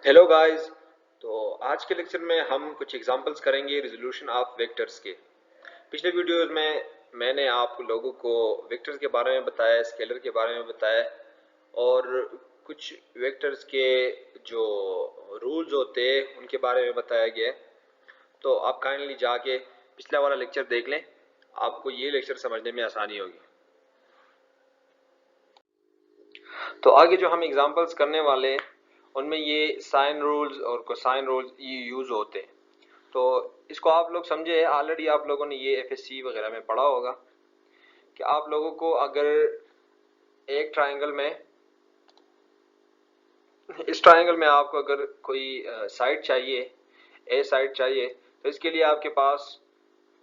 Hello guys. तो आज के लेक्चर में हम कुछ एग्जांपल्स करेंगे रिजोल्यूशन ऑफ वेक्टर्स के। पिछले वीडियोस में मैंने आप लोगों को वेक्टर्स के बारे में बताया, स्केलर के बारे में बताया और कुछ वेक्टर्स के जो रूल्स होते हैं उनके बारे में बताया गया है। तो आप काइंडली जाके पिछला वाला लेक्चर देख लें, आपको ये लेक्चर समझने में आसानी होगी। तो आगे जो हम एग्जांपल्स करने वाले हैं उनमें ये साइन रूल्स और कोसाइन रूल्स ये यूज होते हैं। तो इसको आप लोग समझे, ऑलरेडी आप लोगों ने ये एफएससी वगैरह में पढ़ा होगा कि आप लोगों को अगर एक ट्रायंगल में, इस ट्रायंगल में आपको अगर कोई साइड चाहिए, ए साइड चाहिए, तो इसके लिए आपके पास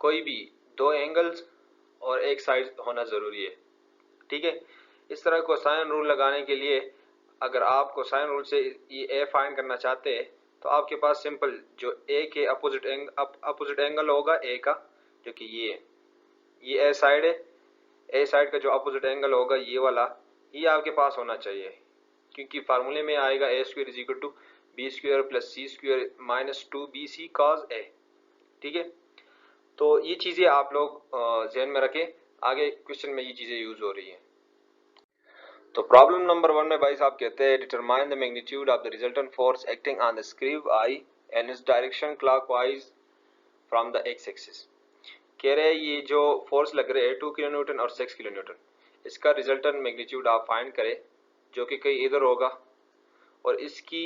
कोई भी दो एंगल्स और एक साइड होना ज़रूरी है। ठीक है। इस तरह कोसाइन रूल लगाने के लिए अगर आप कोसाइन रूल से ये ए फाइंड करना चाहते हैं तो आपके पास सिंपल जो ए के अपोजिट एंगल होगा ए का, जो कि ये ए साइड है, ए साइड का जो अपोजिट एंगल होगा ये वाला, ये आपके पास होना चाहिए, क्योंकि फार्मूले में आएगा A square is equal to B square plus C square minus 2bc cos A. ठीक है। तो ये चीज़ें आप लोग ध्यान में रखें, आगे क्वेश्चन में ये चीज़ें यूज हो रही हैं। तो प्रॉब्लम नंबर 1 में भाई साहब कहते हैं determine the magnitude of the resultant force acting on the screw I and its direction clockwise from the x axis. कह रहे हैं ये जो फोर्स लग रहे हैं 2 किलो न्यूटन और 6 किलो न्यूटन, इसका रिजल्टेंट मैग्नीट्यूड आप फाइंड करें जो कि कहीं इधर होगा, और इसकी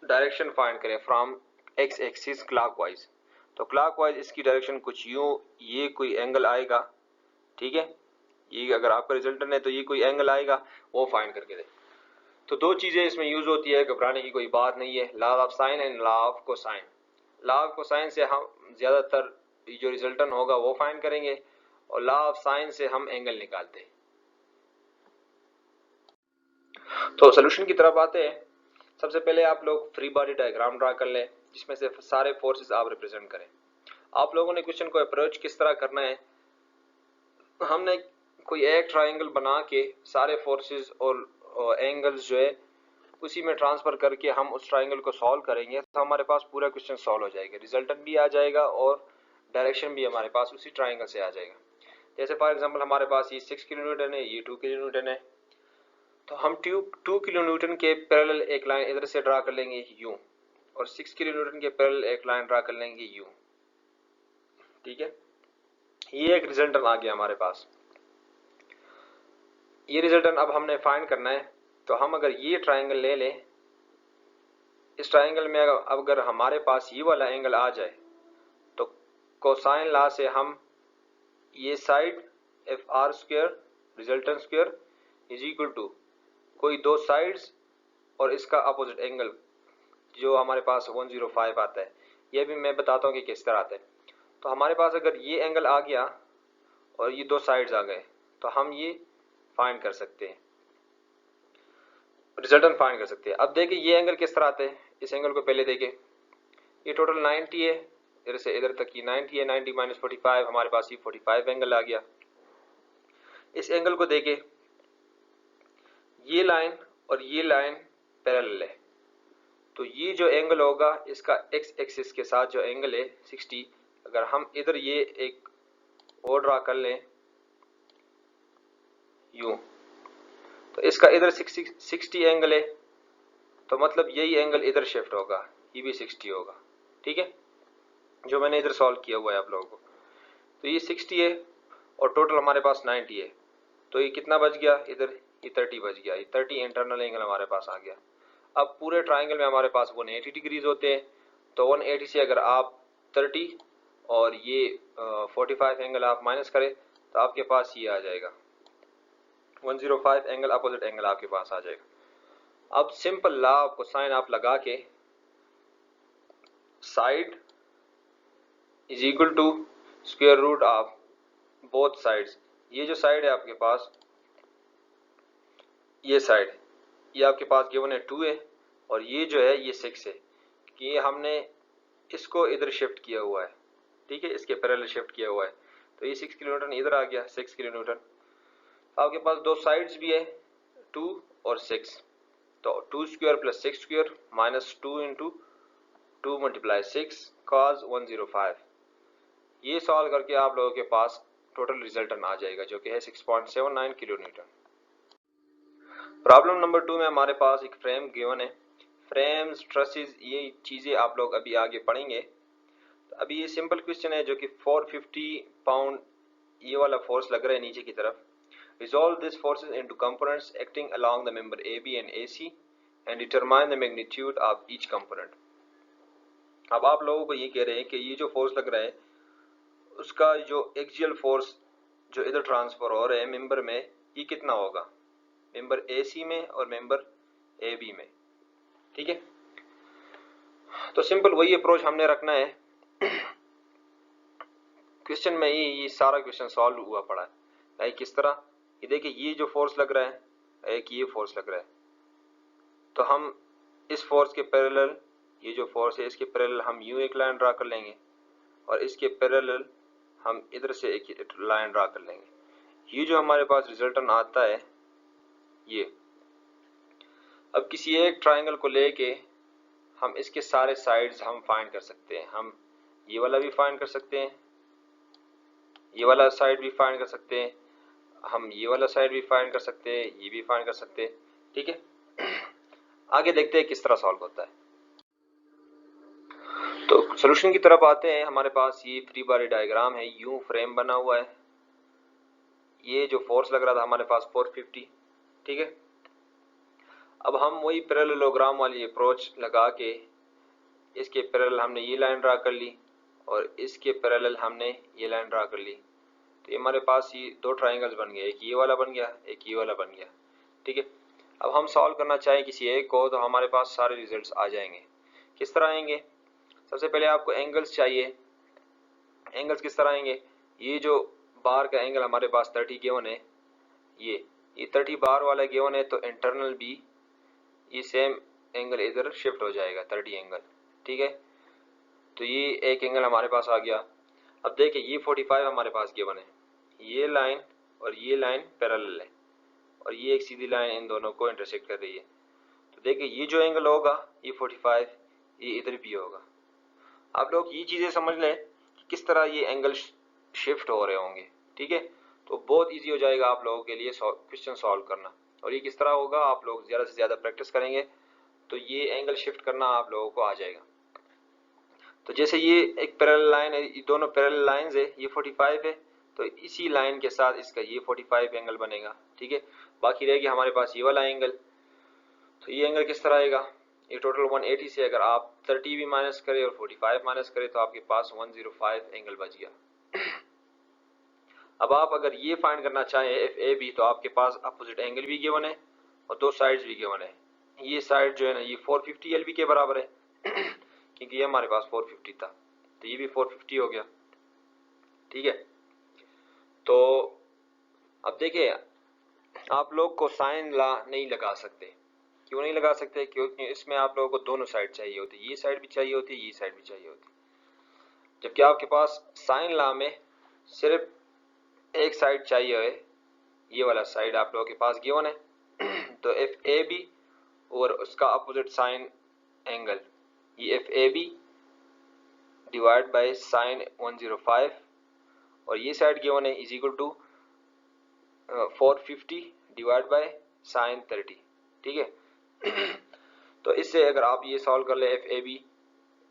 डायरेक्शन फाइंड करें फ्रॉम एक्स एक्सिस क्लॉकवाइज। तो क्लॉकवाइज इसकी डायरेक्शन कुछ यूं, ये कोई एंगल आएगा। ठीक है। ये अगर आपका रिजल्टेंट है तो ये कोई एंगल आएगा, वो फाइंड करके दे। तो दो चीजें इसमें यूज होती है, घबराने की कोई बात नहीं है, law of sine and law of cosine. Law of cosine से हम ज्यादातर जो रिजल्टेंट होगा वो फाइंड करेंगे और लॉ ऑफ साइन से हम एंगल निकालते हैं। तो सोल्यूशन की तरफ आते हैं। सबसे पहले आप लोग फ्री बॉडी डायग्राम ड्रा कर लें जिसमें से सारे फोर्सेस आप रिप्रेजेंट करें। आप लोगों ने क्वेश्चन को अप्रोच किस तरह करना है, हमने कोई एक ट्रायंगल बना के सारे फोर्सेस और एंगल्स जो है उसी में ट्रांसफर करके हम उस ट्रायंगल को सॉल्व करेंगे, तो हमारे पास पूरा क्वेश्चन सॉल्व हो जाएगा, रिजल्टेंट भी आ जाएगा और डायरेक्शन भी हमारे पास उसी ट्रायंगल से आ जाएगा। जैसे फॉर एग्जांपल हमारे पास ये 6 किलो न्यूटन है, ये 2 किलो न्यूटन है, तो हम 2 किलो न्यूटन के पैरेलल एक लाइन इधर से ड्रा कर लेंगे यूं, और 6 किलो न्यूटन के पैरेलल एक लाइन ड्रा कर लेंगे यूं। ठीक है। ये एक रिजल्टेंट आ गया हमारे पास। ये रिजल्टेंट अब हमने फाइंड करना है। तो हम अगर ये ट्रायंगल ले लें, इस ट्रायंगल में अगर हमारे पास ये वाला एंगल आ जाए तो कोसाइन लॉ से हम ये side F R square resultant square is equal to कोई दो साइड्स और इसका अपोजिट एंगल जो हमारे पास 105 आता है। ये भी मैं बताता हूँ कि किस तरह आता है। तो हमारे पास अगर ये एंगल आ गया और ये दो साइड्स आ गए तो हम ये फाइंड कर सकते हैं, रिजल्टेंट फाइंड कर सकते हैं। अब देखिए ये एंगल किस तरह आते हैं, इस एंगल को पहले देखें। ये टोटल 90 है, इधर से इधर तक ये 90 है, 90 माइनस 45 हमारे पास ये 45 एंगल आ गया। इस एंगल को देखें, ये लाइन और ये लाइन पैरेलल है, तो ये जो एंगल होगा इसका एक्स एक्सिस के साथ जो एंगल है 60, अगर हम इधर ये एक और ड्रा कर लें यूं, तो इसका इधर 60 एंगल है, तो मतलब यही एंगल इधर शिफ्ट होगा, ये भी 60 होगा। ठीक है, जो मैंने इधर सॉल्व किया हुआ है आप लोगों को। तो ये 60 है और टोटल हमारे पास 90 है, तो ये कितना बच गया इधर, ये 30 बच गया, ये 30 इंटरनल एंगल हमारे पास आ गया। अब पूरे ट्राइंगल में हमारे पास 180 डिग्रीज होते हैं, तो 180 से अगर आप 30 और ये 45 एंगल आप माइनस करें तो आपके पास ये आ जाएगा 105 एंगल, अपोजिट एंगल आपके पास आ जाएगा। अब सिंपल लॉ ऑफ कोसाइन आप लगा के side is equal to square root of both sides. ये जो साइड है आपके पास, ये साइड ये आपके पास गिवन है 2 है, और ये जो है ये 6 है, कि ये हमने इसको इधर शिफ्ट किया हुआ है। ठीक है, इसके पैरेलल शिफ्ट किया हुआ है, तो ये 6 किलो न्यूटन इधर आ गया, 6 किलो न्यूटन। आपके पास दो साइड्स भी है 2 और 6, तो 2 square plus 6 square minus 2 into 2 multiply 6 cos 105। ये सॉल्व करके आप लोगों के पास टोटल रिजल्टेंट आ जाएगा जो कि है 6.79 किलो न्यूटन। प्रॉब्लम नंबर 2 में हमारे पास एक फ्रेम गिवन है। फ्रेम्स, ट्रसेस, ये चीज़ें आप लोग अभी आगे पढ़ेंगे। तो अभी ये सिंपल क्वेश्चन है जो कि 450 पाउंड ये वाला फोर्स लग रहा है नीचे की तरफ। Resolve these forces into components acting along the member AB and AC and determine the magnitude of each component। अब आप लोगों को ये कह रहे हैं कि ये जो फोर्स लग रहा है उसका जो एक्सियल फोर्स जो इधर ट्रांसफर हो रहा है मेंबर में, ये कितना होगा मेंबर AC में और मेंबर AB में। ठीक है, तो सिंपल वही अप्रोच हमने रखना है। क्वेश्चन में ये सारा क्वेश्चन सॉल्व हुआ पड़ा है। लाइक किस तरह, ये देखिए ये जो फोर्स लग रहा है, एक ये फोर्स लग रहा है, तो हम इस फोर्स के पैरेलल, ये जो फोर्स है इसके पैरेलल हम यूं एक लाइन ड्रा कर लेंगे और इसके पैरेलल हम इधर से एक लाइन ड्रा कर लेंगे। ये जो हमारे पास रिजल्टेंट आता है ये, अब किसी एक ट्राइंगल को लेके हम इसके सारे साइड्स हम फाइंड कर सकते हैं। हम ये वाला भी फाइंड कर सकते हैं, ये वाला साइड भी फाइंड कर सकते हैं, हम ये वाला साइड भी फाइंड कर सकते हैं, ये भी फाइंड कर सकते हैं। ठीक है, आगे देखते हैं किस तरह सॉल्व होता है। तो सॉल्यूशन की तरफ आते हैं। हमारे पास ये फ्री बॉडी डायग्राम है, यूं फ्रेम बना हुआ है। ये जो फोर्स लग रहा था हमारे पास 450। ठीक है, अब हम वही पैरेललोग्राम वाली अप्रोच लगा के इसके पैरेलल हमने ये लाइन ड्रा कर ली और इसके पैरेलल हमने ये लाइन ड्रा कर ली। तो ये हमारे पास ये दो ट्राइंगल्स बन गए, एक ये वाला बन गया, एक ये वाला बन गया। ठीक है, अब हम सॉल्व करना चाहें किसी एक को तो हमारे पास सारे रिजल्ट्स आ जाएंगे। किस तरह आएंगे, सबसे पहले आपको एंगल्स चाहिए। एंगल्स किस तरह आएंगे, ये जो बार का एंगल हमारे पास 30 गिवन है, ये 30 बार वाला गिवन है, तो इंटरनल भी ये सेम एंगल इधर शिफ्ट हो जाएगा 30 एंगल। ठीक है, तो ये एक एंगल हमारे पास आ गया। अब देखिए ये 45 हमारे पास गिवन है, ये लाइन और ये लाइन पैरेलल है और ये एक सीधी लाइन इन दोनों को इंटरसेक्ट कर रही है। तो देखिए ये जो एंगल होगा ये 45, ये इधर भी होगा। आप लोग ये चीज़ें समझ लें कि किस तरह ये एंगल शिफ्ट हो रहे होंगे। ठीक है, तो बहुत इजी हो जाएगा आप लोगों के लिए क्वेश्चन सॉल्व करना। और ये किस तरह होगा, आप लोग ज़्यादा से ज़्यादा प्रैक्टिस करेंगे तो ये एंगल शिफ्ट करना आप लोगों को आ जाएगा। तो जैसे ये एक पैरेलल लाइन है, ये दोनों पैरेलल लाइंस है, ये 45 है, तो इसी लाइन के साथ इसका ये 45 एंगल बनेगा। ठीक है, बाकी रहेगी हमारे पास ये वाला एंगल। तो ये एंगल किस तरह आएगा, ये टोटल 180 से अगर आप 30 भी माइनस करें और 45 माइनस करें तो आपके पास 105 एंगल बच गया। अब आप अगर ये फाइंड करना चाहें FAB तो आपके पास अपोजिट एंगल भी गिवन है और दो साइड्स भी गिवन है। ये साइड जो है ना ये 450 LB के बराबर है क्योंकि ये हमारे पास 450 था, तो ये भी 450 हो गया। ठीक है, तो अब देखिए आप लोग को साइन लॉ नहीं लगा सकते। क्यों नहीं लगा सकते, क्योंकि इसमें आप लोगों को दोनों साइड चाहिए होती, ये साइड भी चाहिए होती, ये साइड भी चाहिए होती। जबकि आपके पास साइन लॉ में सिर्फ एक साइड चाहिए है, ये वाला साइड आप लोगों के पास गिवन है। तो FAB और उसका अपोजिट साइन एंगल, ये FAB डिवाइड बाय साइन 105 और ये साइड गिवन है is equal to 450 divide by sine 30। ठीक है, तो इससे अगर आप ये सॉल्व कर ले FAB,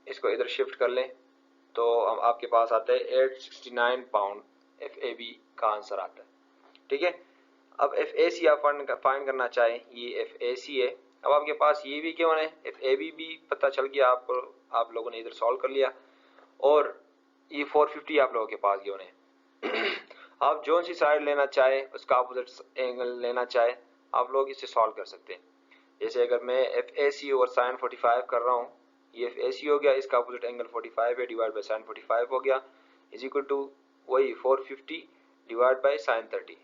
इसको इधर शिफ्ट कर लें तो आपके पास आता है 869 पाउंड FAB का आंसर आता है। ठीक है, अब FAC आप फाइंड करना चाहें, ये FAC है। अब आपके पास ये भी क्यों है, FAB भी पता चल गया आपको, आप लोगों ने इधर सॉल्व कर लिया और ये 450 आप लोगों के पास क्यों है। आप जो सी साइड लेना चाहे उसका अपोजिट एंगल लेना चाहे आप लोग इससे सॉल्व कर सकते हैं। जैसे अगर मैं FAC और साइन 45 कर रहा हूँ, ये FAC हो गया, इसका अपोजिट एंगल 45 है, डिवाइड बाय साइन 45 हो गया इज इक्वल टू वही 450 डिवाइड बाय साइन 30।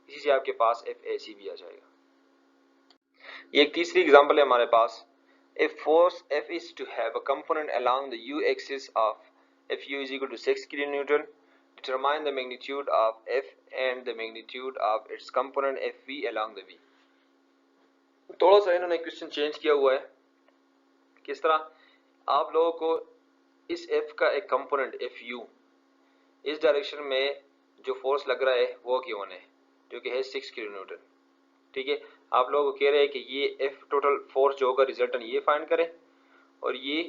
इसी से आपके पास FAC भी आ जाएगा। ये एक तीसरी एग्जांपल है हमारे पास। If force F is to have a component along the U axis of Fu is equal to 6 kN, determine the magnitude of F and the magnitude of its component Fv along the V। थोड़ा सा इन्होंने question change किया हुआ है। किस तरह? आप लोगों को इस एफ का एक कंपोनेंट एफ यू, इस डायरेक्शन में जो फोर्स लग रहा है वो गिवन है, जो कि है 6 किलो न्यूटन। ठीक है, आप लोगों को कह रहे हैं कि ये एफ टोटल फोर्स जो होगा रिजल्टेंट ये फाइंड करें, और ये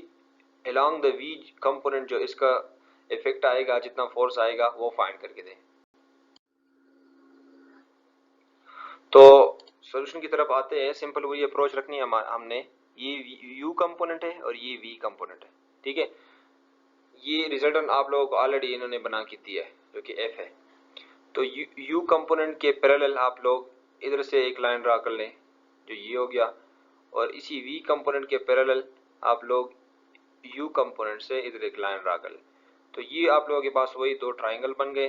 अलोंग द वी कंपोनेंट जो इसका इफेक्ट आएगा, जितना फोर्स आएगा वो फाइंड करके दें। तो सॉल्यूशन की तरफ आते हैं। सिंपल वही अप्रोच रखनी है हमने। ये यू कंपोनेंट है और ये वी कंपोनेंट है। ठीक है, ये रिजल्टेंट आप लोगों को ऑलरेडी इन्होंने बना के दिया है जो कि एफ है। तो यू कंपोनेंट के पैरेलल आप लोग इधर से एक लाइन ड्रा कर लें जो ये हो गया, और इसी वी कंपोनेंट के पैरेलल आप लोग यू कंपोनेंट से इधर एक लाइन ड्रा कर लें। तो ये आप लोगों के पास वही दो ट्राइंगल बन गए।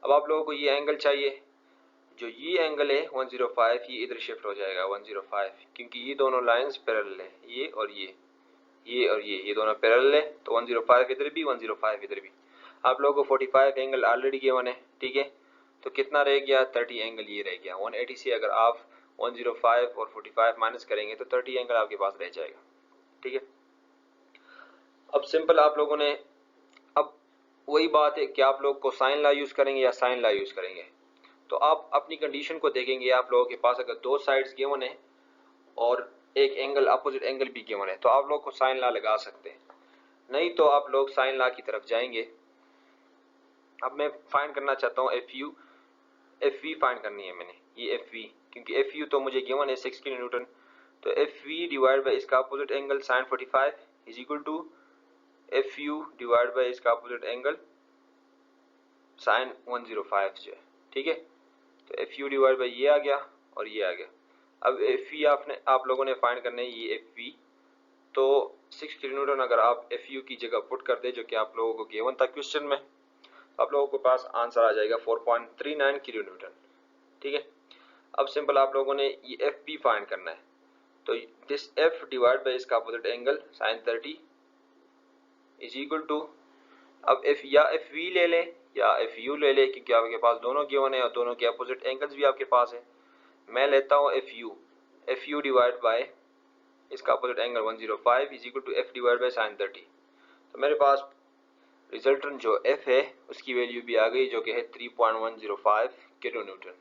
अब आप लोगों को ये एंगल चाहिए, जो ये एंगल है 105, ये इधर शिफ्ट हो जाएगा 105, क्योंकि ये दोनों लाइंस पैरेलल है, ये और ये और ये दोनों पैरेलल है। तो 105 इधर भी, 105 इधर भी। आप लोगों को 45 एंगल ऑलरेडी गिवन है। ठीक है, तो कितना रह गया? 30 एंगल ये रह गया। 180 से अगर आप 105 और 45 माइनस करेंगे तो 30 एंगल आपके पास रह जाएगा। ठीक है, अब सिंपल आप लोगों ने, अब वही बात है कि आप लोग को साइन लॉ यूज करेंगे या साइन लॉ यूज करेंगे। तो आप अपनी कंडीशन को देखेंगे। आप लोगों के पास अगर दो साइड्स गिवन है और एक एंगल अपोजिट एंगल भी गिवन है तो आप लोग को साइन लॉ लगा सकते हैं, नहीं तो आप लोग साइन लॉ की तरफ जाएंगे। अब मैं फाइंड करना चाहता हूँ F U, F V find करनी है मैंने, ये एफ वी, क्योंकि एफ यू तो मुझे गिवन है 6 किलो न्यूटन। तो एफ वी डिवाइड बाई इसका opposite angle sine 45 is equal to F U divide by इसका अपोजिट एंगल साइन 105 जो है। ठीक है, तो एफ यू डिवाइड बाई ये आ गया और ये आ गया। अब एफ वी आप लोगों ने फाइंड करना है ये एफ वी। तो 6 किलो न्यूटन अगर आप एफ यू की जगह पुट कर दे जो कि आप लोगों को गिवन था क्वेश्चन में, तो आप लोगों के पास आंसर आ जाएगा 4.39 किलो न्यूटन। ठीक है, अब सिंपल आप लोगों ने ये एफ बी फाइंड करना है। तो दिस एफ डिवाइड बाई इसका opposite angle sine 30 is equal to, अब एफ या एफ वी ले लें या एफ यू ले लें, क्योंकि आपके पास दोनों गिवन है और दोनों के अपोजिट एंगल्स भी आपके पास है। मैं लेता हूँ एफ यू डिवाइड बाय इसका opposite angle 105 is equal to F divide by sine 30। तो मेरे पास रिजल्टेंट जो एफ है उसकी वैल्यू भी आ गई जो कि है 3.105 किलो न्यूटन।